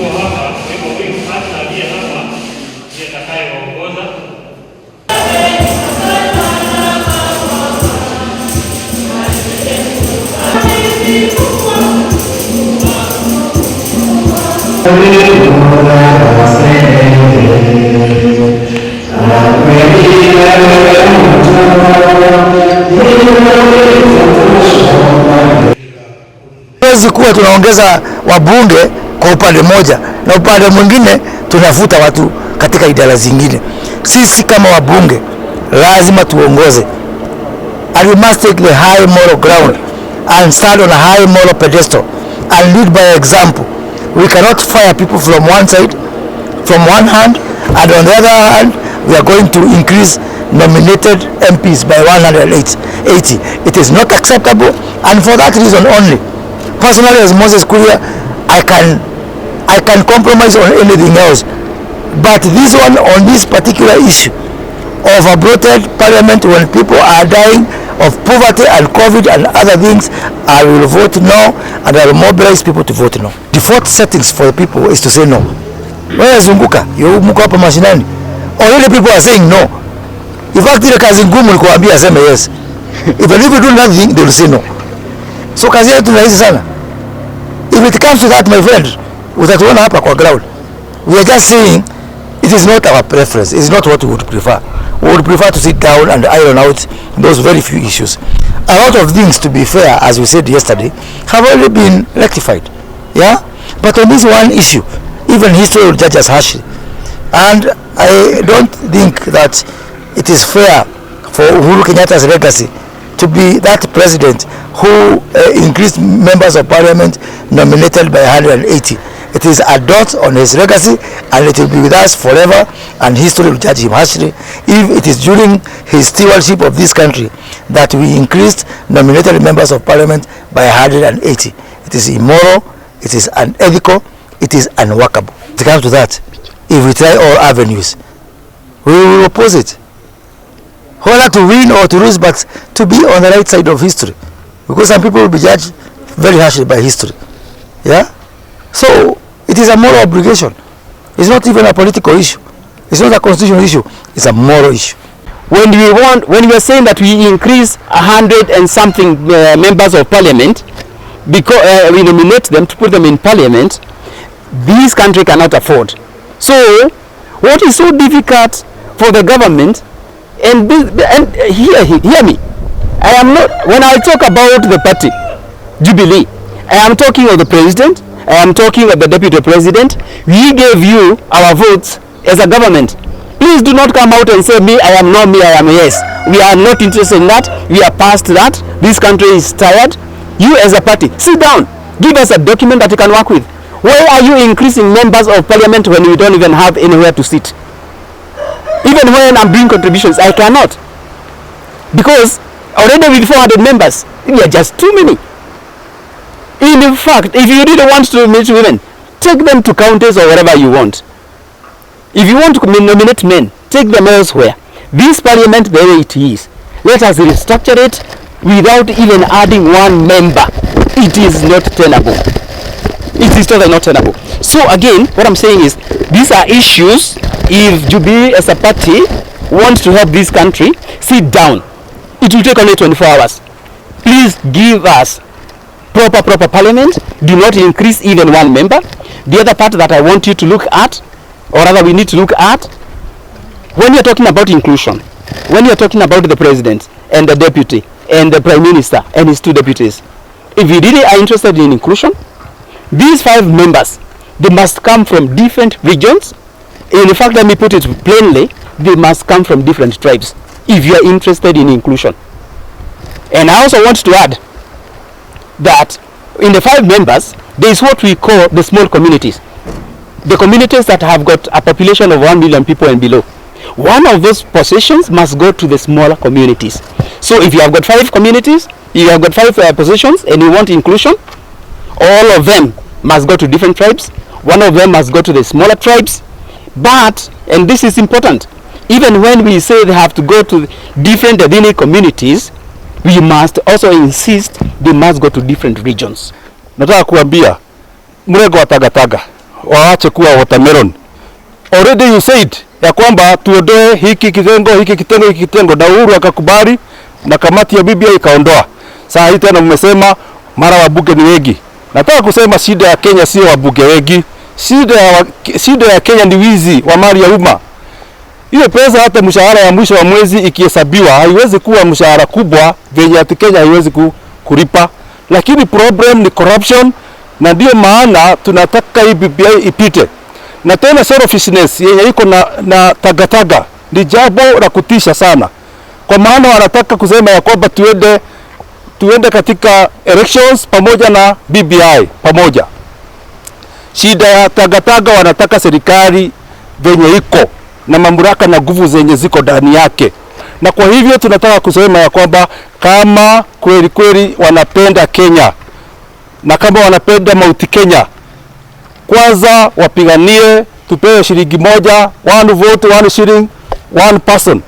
hapa, kwa hivyo huyu hata aliye hapa ndiye atakayewaongoza. Huwezi kuwa tunaongeza wabunge kwa upande mmoja na upande mwingine tunafuta watu katika idara zingine. Sisi kama wabunge lazima tuongoze, and we must take the high moral ground and stand on a high moral pedestal and lead by example. We cannot fire people from one side, from one hand, and on the other hand we are going to increase nominated MPs by 180. It is not acceptable, and for that reason only, personally as Moses Kuria, I can compromise on anything else, but this one, on this particular issue of a bloated parliament when people are dying of poverty and COVID and other things, I will vote no, and I will mobilize people to vote no. Default settings for the people is to say no. Wewe zunguka, mko hapa mashinani, already people are saying no. In fact, ile kazi ngumu ni kuambia aseme yes. If you do nothing, they will say no. So kazi yetu ni rahisi sana. If it comes to that, my friend, utatuona hapa kwa ground. We are just saying it is not our preference. It is not what we would prefer. We would prefer to sit down and iron out those very few issues. A lot of things, to be fair, as we said yesterday, have already been rectified. Yeah? But on this one issue, even history will judge us harshly. And I don't think that it is fair for Uhuru Kenyatta's legacy to be that president who increased members of parliament nominated by 180. It is a dot on his legacy, and it will be with us forever, and history will judge him harshly if it is during his stewardship of this country that we increased nominated members of parliament by 180. It is immoral, it is unethical, it is unworkable. It comes to that, if we try all avenues, we will oppose it. Whether to win or to lose, but to be on the right side of history, because some people will be judged very harshly by history. Yeah? So it is a moral obligation. It's not even a political issue. It's not a constitutional issue. It's a moral issue. When we are saying that we increase 100 and something members of parliament, because we nominate them to put them in parliament, this country cannot afford. So what is so difficult for the government, and hear me, I am not, when I talk about the party Jubilee, I am talking of the president, I am talking of the deputy president. We gave you our votes as a government. Please do not come out and say me, I am no, me, I am yes. We are not interested in that. We are past that. This country is tired. You as a party, sit down. Give us a document that you can work with. Why are you increasing members of parliament when we don't even have anywhere to sit? Even when I'm doing contributions, I cannot. Because already with 400 members, we are just too many. In fact, if you really want to meet women, take them to counties or wherever you want. If you want to nominate men, take them elsewhere. This parliament, the way it is, let us restructure it without even adding one member. It is not tenable. It is totally not tenable. So again, what I'm saying is, these are issues. If Jubilee as a party wants to help this country, sit down. It will take only 24 hours. Please give us proper parliament. Do not increase even one member. The other part that I want you to look at, or rather we need to look at, when you're talking about inclusion, when you're talking about the president and the deputy and the prime minister and his two deputies, if you really are interested in inclusion, these 5 members, they must come from different regions. In fact, let me put it plainly, they must come from different tribes if you are interested in inclusion. And I also want to add that in the 5 members, there is what we call the small communities. The communities that have got a population of 1 million people and below. One of those positions must go to the smaller communities. So if you have got 5 communities, you have got 5 positions, and you want inclusion, all of them must go to different tribes. One of them must go to the smaller tribes. But, and this is important, even when we say they have to go to different ethnic communities, we must also insist they must go to different regions. Nataka kuambia mrengo wa Tangatanga waache kuwa watermelon. Already you said ya kwamba tuondoe hiki kitengo na Uhuru akakubali na kamati ya BBI ikaondoa. Saa hii tena mmesema mara wabunge ni wengi. Nataka kusema shida ya Kenya sio wabunge wengi. Shida ya Kenya ni wizi wa mali ya umma. Ile pesa hata mshahara ya mwisho wa mwezi ikihesabiwa haiwezi kuwa mshahara kubwa venye ati Kenya haiwezi kulipa. Lakini problem ni corruption, na ndio maana tunataka hii BBI ipite. Na tena selfishness yenye iko na Tangatanga ni jambo la kutisha sana. Kwa maana wanataka kusema ya kwamba tuende katika elections pamoja na BBI pamoja. Shida ya Tangatanga, wanataka serikali venye iko na mamlaka na nguvu zenye ziko ndani yake. Na kwa hivyo tunataka kusema ya kwamba kama kweli wanapenda Kenya na kama wanapenda Mount Kenya, kwanza wapiganie tupewe shilingi moja, one vote, one shilling, one person.